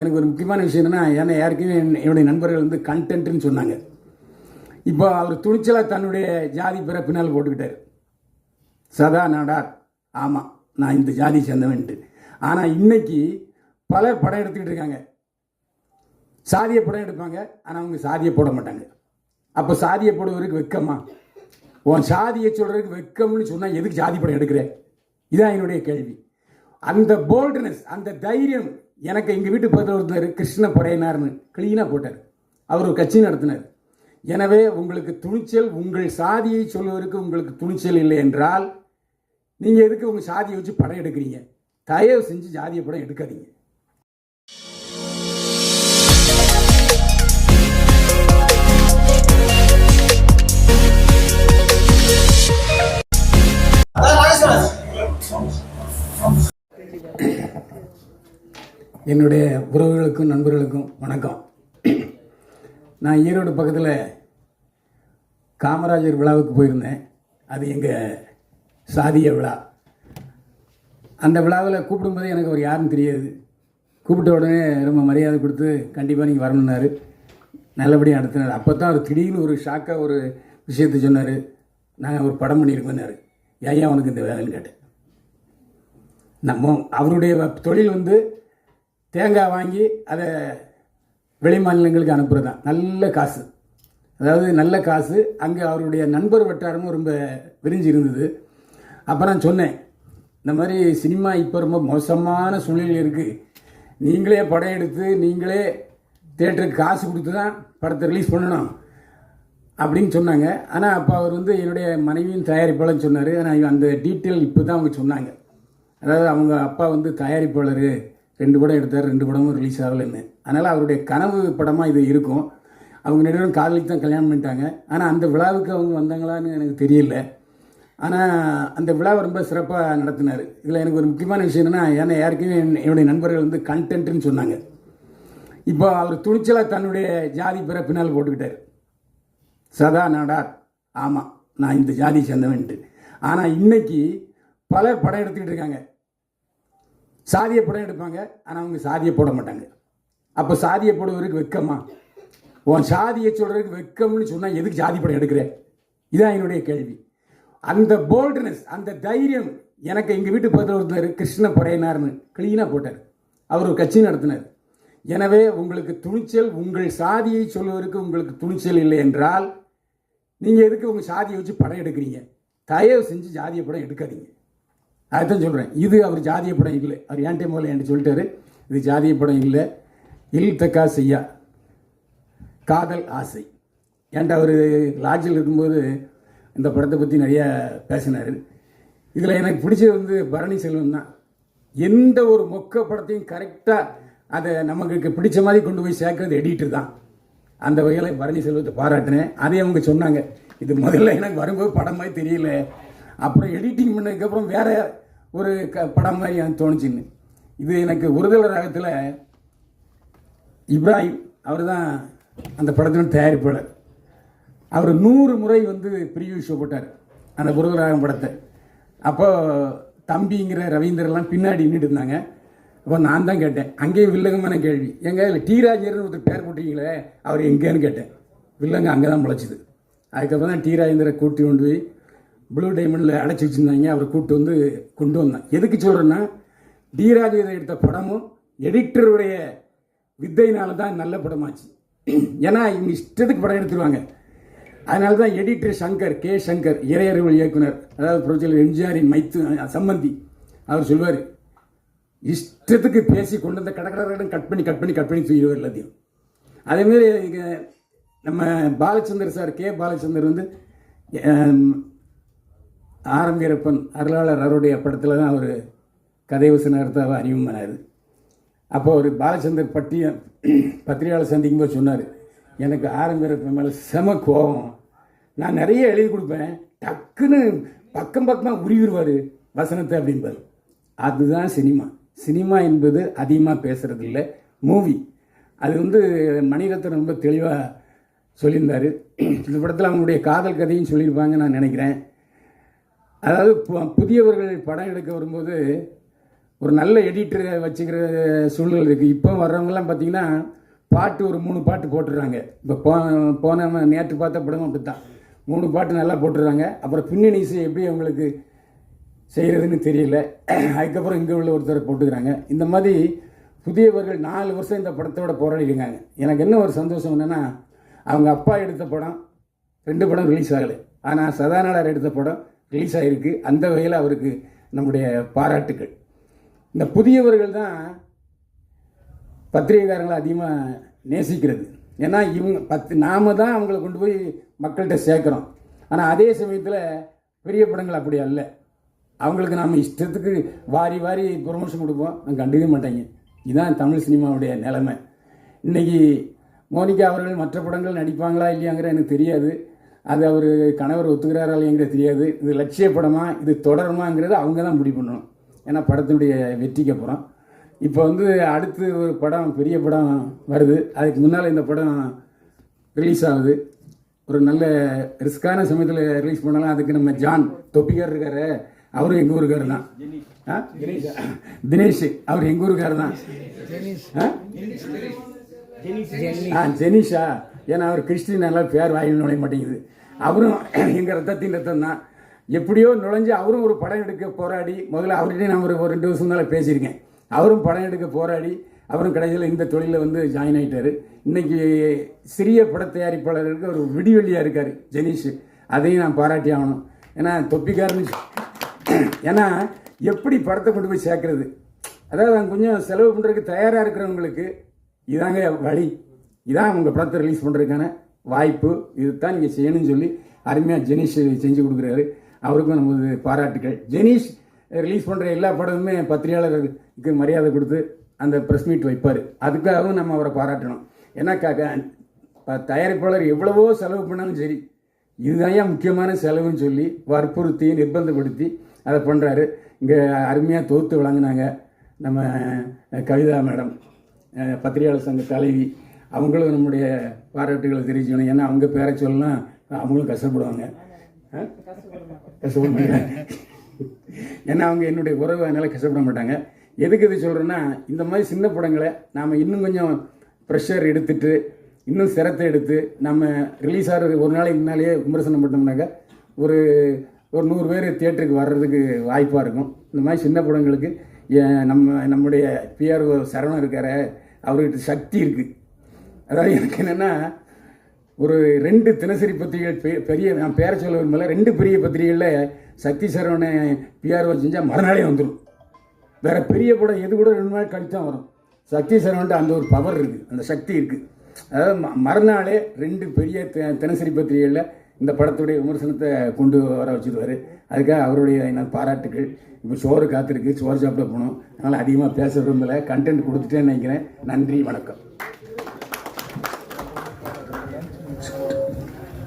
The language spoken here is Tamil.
எனக்கு ஒரு முக்கியமான விஷயம் என்னன்னா, ஏன்னா யாருக்குமே என்னுடைய நண்பர்கள் வந்து கண்டென்ட்னு சொன்னாங்க. இப்போ அவர் துணிச்சலாக தன்னுடைய ஜாதி பிற பின்னால் போட்டுக்கிட்டார். சதா நாடார், ஆமாம் நான் இந்த ஜாதி சேர்ந்தவன்ட்டு. ஆனால் இன்னைக்கு பலர் படம் எடுத்துக்கிட்டு இருக்காங்க. சாதியை படம் எடுப்பாங்க, ஆனால் அவங்க சாதியை போட மாட்டாங்க. அப்போ சாதியை போடுவதற்கு வெக்கமா? உன் சாதியை சொல்றதுக்கு வெக்கம்னு சொன்னால் எதுக்கு ஜாதி படம் எடுக்கிறேன்? இதான் என்னுடைய கேள்வி. அந்த போல்ட்னஸ், அந்த தைரியம் எனக்கு எங்கள் வீட்டு பக்கத்தில் ஒருத்தர் கிருஷ்ண படையினார்னு கிளீனாக போட்டார். அவர் ஒரு கட்சி நடத்தினார். எனவே உங்களுக்கு துணிச்சல், உங்கள் சாதியை சொல்வதற்கு உங்களுக்கு துணிச்சல் இல்லை என்றால் நீங்கள் எதுக்கு உங்கள் சாதியை வச்சு படம் எடுக்கிறீங்க? தயவு செஞ்சு ஜாதிய படம் எடுக்காதீங்க. என்னுடைய உறவுகளுக்கும் நண்பர்களுக்கும் வணக்கம். நான் ஈரோடு பக்கத்தில் காமராஜர் விழாவுக்கு போயிருந்தேன். அது எங்கள் சாதிய விழா. அந்த விழாவில் கூப்பிடும்போது எனக்கு அவர் யாருன்னு தெரியாது. கூப்பிட்ட உடனே ரொம்ப மரியாதை கொடுத்து கண்டிப்பாக நீங்கள் வரணுன்னாரு. நல்லபடியாக நடத்தினார். அப்போ தான் அவர் திடீர்னு ஒரு ஷாக்காக ஒரு விஷயத்தை சொன்னார். நாங்கள் ஒரு படம் பண்ணியிருக்கோன்னாரு. ஏன் அவனுக்கு இந்த வேலைன்னு கேட்டேன். நம்ம அவருடைய தொழில் வந்து தேங்காய் வாங்கி அதை வெளி மாநிலங்களுக்கு அனுப்புகிறது தான். நல்ல காசு, அதாவது நல்ல காசு. அங்கே அவருடைய நண்பர் வட்டாரமும் ரொம்ப விரிஞ்சு இருந்தது. அப்போ நான் சொன்னேன், இந்த மாதிரி சினிமா இப்போ ரொம்ப மோசமான சூழ்நிலை இருக்குது, நீங்களே படம் எடுத்து நீங்களே தேட்டருக்கு காசு கொடுத்து தான் படத்தை ரிலீஸ் பண்ணணும் அப்படின்னு சொன்னாங்க. ஆனால் அப்போ அவர் வந்து என்னுடைய மனைவியின் தயாரிப்பாளர்னு சொன்னார். ஆனால் அந்த டீட்டெயில் இப்போ தான் அவங்க சொன்னாங்க. அதாவது அவங்க அப்பா வந்து தயாரிப்பாளர், 2 படம் எடுத்தார், 2 படமும் ரிலீஸ் ஆகலைன்னு. அதனால் அவருடைய கனவு படமாக இது இருக்கும். அவங்க நடுவரும் காதலிக்கு தான் கல்யாணம் பண்ணிட்டாங்க. ஆனால் அந்த விழாவுக்கு அவங்க வந்தாங்களான்னு எனக்கு தெரியல. ஆனால் அந்த விழாவை ரொம்ப சிறப்பாக நடத்தினார். இதில் எனக்கு ஒரு முக்கியமான விஷயம் என்னென்னா, ஏன்னா யாருக்குமே என்னுடைய நண்பர்கள் வந்து கண்டென்ட்னு சொன்னாங்க. இப்போ அவர் துணிச்சலாக தன்னுடைய ஜாதி பிற பின்னால் போட்டுக்கிட்டார். சதா நாடார், ஆமாம் நான் இந்த ஜாதி சேர்ந்தவன்ட்டு. ஆனால் இன்னைக்கு பலர் படம் எடுத்துக்கிட்டு இருக்காங்க. சாதியை படம் எடுப்பாங்க, ஆனால் அவங்க சாதியை போட மாட்டாங்க. அப்போ சாதியை போடுவதற்கு வெக்கமா? உன் சாதியை சொல்றதுக்கு வெக்கம்னு சொன்னால் எதுக்கு ஜாதி படம் எடுக்கிறேன்? இதான் என்னுடைய கேள்வி. அந்த போல்ட்னஸ், அந்த தைரியம் எனக்கு எங்கள் வீட்டு பக்கத்தில் ஒருத்தர் கிருஷ்ண படையினார்னு கிளீனாக போட்டார். அவர் ஒரு கட்சி நடத்தினார். எனவே உங்களுக்கு துணிச்சல், உங்கள் சாதியை சொல்வதற்கு உங்களுக்கு துணிச்சல் இல்லை என்றால் நீங்கள் எதுக்கு உங்கள் சாதியை வச்சு படம் எடுக்கிறீங்க? தயவு செஞ்சு ஜாதிய படம் எடுக்காதீங்க. அதுதான் சொல்கிறேன். இது அவர் ஜாதிய படம் இல்லை. அவர் ஏன்டே முதல்ல என்கிட்ட சொல்லிட்டாரு, இது ஜாதிய படம் இல்லை, இல்தக்கா செய்யா காதல் ஆசை. ஏன்டா அவர் லாட்ஜில் இருக்கும்போது இந்த படத்தை பற்றி நிறையா பேசினார். இதில் எனக்கு பிடிச்சது வந்து பரணி செல்வம் தான். எந்த ஒரு மொக்க படத்தையும் கரெக்டாக அதை நமக்கு பிடிச்ச மாதிரி கொண்டு போய் சேர்க்கறது எடிட்டர் தான். அந்த வகையில் பரணி செல்வத்தை பாராட்டினேன். அதே அவங்க சொன்னாங்க, இது முதல்ல எனக்கு வரும்போது படம் மாதிரி தெரியல, அப்புறம் எடிட்டிங் பண்ணதுக்கப்புறம் வேற ஒரு படம் மாதிரி எனக்கு தோணுச்சுன்னு. இது எனக்கு ஒருதலை ராகத்தில் இப்ராஹிம் அவர் தான் அந்த படத்தின் தயாரிப்பாளர். அவர் 100 முறை வந்து ப்ரிவியூ ஷோ போட்டார் அந்த ஒருதலை ராகம் படத்தை. அப்போ தம்பிங்கிற ரவீந்திரலாம் பின்னாடி நின்றுட்டு இருந்தாங்க. அப்போ நான் தான் கேட்டேன், அங்கேயும் வில்லங்கமான கேள்வி, எங்க இல்லை டி ராஜேந்திரன் ஒருத்தர் பேர் போட்டீங்களே அவர் எங்கேன்னு கேட்டேன். வில்லங்க அங்கே தான் முளைச்சிது. அதுக்கப்புறம் தான் டி ராஜேந்திர கூட்டி கொண்டு போய் ப்ளூ டைமண்டில் அடைச்சி வச்சுருந்தாங்க. அவரை கொண்டு வந்தேன். எதுக்கு சொல்கிறேன்னா, டி ராஜேந்திரன் எடுத்த படமும் எடிட்டருடைய வித்தையினால தான் நல்ல படமாச்சு. ஏன்னா இவங்க இஷ்டத்துக்கு படம் எடுத்துருவாங்க. அதனால தான் எடிட்டர் சங்கர், கே சங்கர், இறையறிவல் இயக்குனர், அதாவது புரட்சியாளர் எம்ஜிஆரின் சம்பந்தி, அவர் சொல்வார், இஷ்டத்துக்கு பேசி கொண்டு வந்த கடற்கடன் கட் பண்ணி தூக்கிடுவார் எல்லாத்தையும். அதேமாரி நம்ம பாலச்சந்தர் சார், கே பாலச்சந்தர் வந்து ஆரம்பிரப்பன் அருளாளர் அவருடைய படத்தில் தான் அவர் கதை வசனத்தை அறிமுகமானார். அப்போ ஒரு பாலச்சந்தர் பத்திரிகையாளர் சந்திக்கும் போது சொன்னார், எனக்கு ஆரம்பிரப்பன் மேலே செம கோபம், நான் நிறைய எழுதி கொடுப்பேன், டக்குன்னு பக்கமாக உருவிடுவார் வசனத்தை அப்படின்பார். அதுதான் சினிமா. சினிமா என்பது அதிகமாக பேசுறது இல்லை, மூவி. அது வந்து மணிரத்னம் ரொம்ப தெளிவாக சொல்லியிருந்தார். இந்த படத்தில் அவங்களுடைய காதல் கதையும் சொல்லியிருப்பாங்க நான் நினைக்கிறேன். அதாவது புதியவர்கள் படம் எடுக்க வரும்போது ஒரு நல்ல எடிட்டரை வச்சுக்கிற சூழ்நிலை இருக்குது. இப்போ வர்றவங்கலாம் பார்த்தீங்கன்னா பாட்டு ஒரு 3 பாட்டு போட்டுடுறாங்க. இப்போ போன நேற்று பார்த்த படம் அப்படி தான் 3 பாட்டு நல்லா போட்டுடுறாங்க. அப்புறம் பின்னணி இசை எப்படி அவங்களுக்கு செய்கிறதுன்னு தெரியல. அதுக்கப்புறம் இங்கே உள்ள ஒருத்தரை போட்டுக்கிறாங்க. இந்த மாதிரி புதியவர்கள் 4 வருஷம் இந்த படத்தோட போராடிருக்காங்க. எனக்கு என்ன ஒரு சந்தோஷம் என்னென்னா, அவங்க அப்பா எடுத்த படம் 2 படம் ரிலீஸ் ஆகலை, ஆனால் சதாநாடார் எடுத்த படம் ரிலீஸ் ஆகிருக்கு. அந்த வகையில் அவருக்கு நம்முடைய பாராட்டுக்கள். இந்த புதியவர்கள் தான் பத்திரிகைக்காரங்களை அதிகமாக நேசிக்கிறது. ஏன்னா இவங்க நாம தான் அவங்கள கொண்டு போய் மக்கள்கிட்ட சேர்க்குறோம். ஆனால் அதே சமயத்தில் பெரிய படங்கள் அப்படி அல்ல. அவங்களுக்கு நாம் இஷ்டத்துக்கு வாரி வாரி ப்ரொமோஷன் கொடுப்போம், நான் கண்டுக்க மாட்டேங்க. இதுதான் தமிழ் சினிமாவுடைய நிலைமை. இன்றைக்கி மோனிகா அவர்கள் மற்ற படங்கள் நடிப்பாங்களா இல்லையாங்கிற எனக்கு தெரியாது. அது அவர் கணவர் ஒத்துக்கிறாரா இல்லையாங்கிறது தெரியாது. இது லட்சிய படமா, இது தொடருமாங்கிறது அவங்க தான் முடிவு பண்ணணும். ஏன்னா படத்தினுடைய வெற்றிக்கு அப்புறம் இப்போ அடுத்து ஒரு படம், பெரிய படம் வருது. அதுக்கு முன்னால் இந்த படம் ரிலீஸ் ஆகுது. ஒரு நல்ல ரிஸ்கான சமயத்தில் ரிலீஸ் பண்ணலாம். அதுக்கு நம்ம ஜான் தொப்பிக்கார் இருக்காரு, அவரும் எங்கள் ஊருக்காரு தான். தினேஷ் அவர் எங்கள் ஊருக்காரு தான். ஜெனிஷா, ஏன்னா அவர் கிறிஸ்டின் நல்லா பேர் வாயில் நுழைய மாட்டேங்குது. அவரும் எங்கள் ரத்தம் தான். எப்படியோ நுழைஞ்சு அவரும் ஒரு படம் எடுக்க போராடி, முதல்ல அவர்கிட்ட நான் ஒரு 2 வருஷம் மேலே பேசியிருக்கேன். அவரும் படம் எடுக்க போராடி அவரும் கடைசியில் இந்த தொழிலில் ஜாயின் ஆகிட்டார். இன்றைக்கி சிறிய பட தயாரிப்பாளர்களுக்கு ஒரு விடிவெள்ளியாக இருக்கார் ஜெனிஷ். அதையும் நான் பாராட்டி ஆகணும். ஏன்னா தொப்பிக்காரன்னு, ஏன்னா எப்படி படத்தை கொண்டு போய் சேர்க்கறது, அதாவது அவங்க கொஞ்சம் செலவு பண்ணுறதுக்கு தயாராக இருக்கிறவங்களுக்கு இதாங்க வழி, இதான் உங்கள் படத்தை ரிலீஸ் பண்ணுறதுக்கான வாய்ப்பு, இதுதான் நீங்கள் செய்யணும்னு சொல்லி அருமையாக ஜெனிஷ் செஞ்சு கொடுக்குறாரு. அவருக்கும் நமது பாராட்டுகள். ஜெனிஷ் ரிலீஸ் பண்ணுற எல்லா படமுமே பத்திரிகையாளருக்கு மரியாதை கொடுத்து அந்த ப்ரெஸ் மீட் வைப்பார். அதுக்காகவும் நம்ம அவரை பாராட்டணும். ஏன்னா தயாரிப்பாளர் எவ்வளவோ செலவு பண்ணாலும் சரி, இதுதான் முக்கியமான செலவுன்னு சொல்லி வற்புறுத்தி நிர்பந்தப்படுத்தி அதை பண்ணுறாரு. இங்கே அருமையாக தொகுத்து வழங்கினாங்க நம்ம கவிதா மேடம், பத்திரிகையாளர் சங்க தலைவி. அவங்களும் நம்முடைய பாராட்டுகளை தெரிவிக்கணும். ஏன்னா அவங்க பேரை சொல்லலாம் அவங்களும் கஷ்டப்படுவாங்க. கஷ்டப்பட மாட்டாங்க, ஏன்னா அவங்க என்னுடைய உறவு, அதனால் கஷ்டப்பட மாட்டாங்க. எதுக்கு இது சொல்கிறேன்னா, இந்த மாதிரி சின்ன படங்களை நாம் இன்னும் கொஞ்சம் ப்ரெஷர் எடுத்துட்டு, இன்னும் சிரத்தை எடுத்து நம்ம ரிலீஸ் ஆகிறது ஒரு நாளைக்கு முன்னாலேயே விமர்சனம் பண்ணோம்னாக்கா ஒரு 100 பேர் தியேட்டருக்கு வர்றதுக்கு வாய்ப்பாக இருக்கும். இந்த மாதிரி சின்ன படங்களுக்கு நம்முடைய பிஆர்ஓ சரவணன் இருக்கார, அவர்கிட்ட சக்தி இருக்குது. அதாவது எனக்கு என்னென்னா, ஒரு 2 தினசரி பத்திரிகைகள் பெரிய, நான் பேரை சொல்ல விரும்பல, 2 பெரிய பத்திரிகைகளில் சக்தி சரவணை பிஆர்ஓ செஞ்சால் மறுநாளே வந்துடும். வேறு பெரிய படம் எது கூட 2 நாள் கழித்து தான் வரும். சக்தி சரவணன்ட்டு அந்த ஒரு பவர் இருக்குது, அந்த சக்தி இருக்குது. அதாவது மறுநாளே 2 பெரிய தினசரி பத்திரிகைகளில் இந்த படத்துடைய விமர்சனத்தை கொண்டு வர வச்சுருவார். அதுக்காக அவருடைய என்ன பாராட்டுகள். இப்போ சோறு காத்திருக்கு, சோறு சாப்பிட போகணும், அதனால் அதிகமாக பேச விரும்பலை, கண்டென்ட் கொடுத்துட்டேன்னு நினைக்கிறேன். நன்றி, வணக்கம்.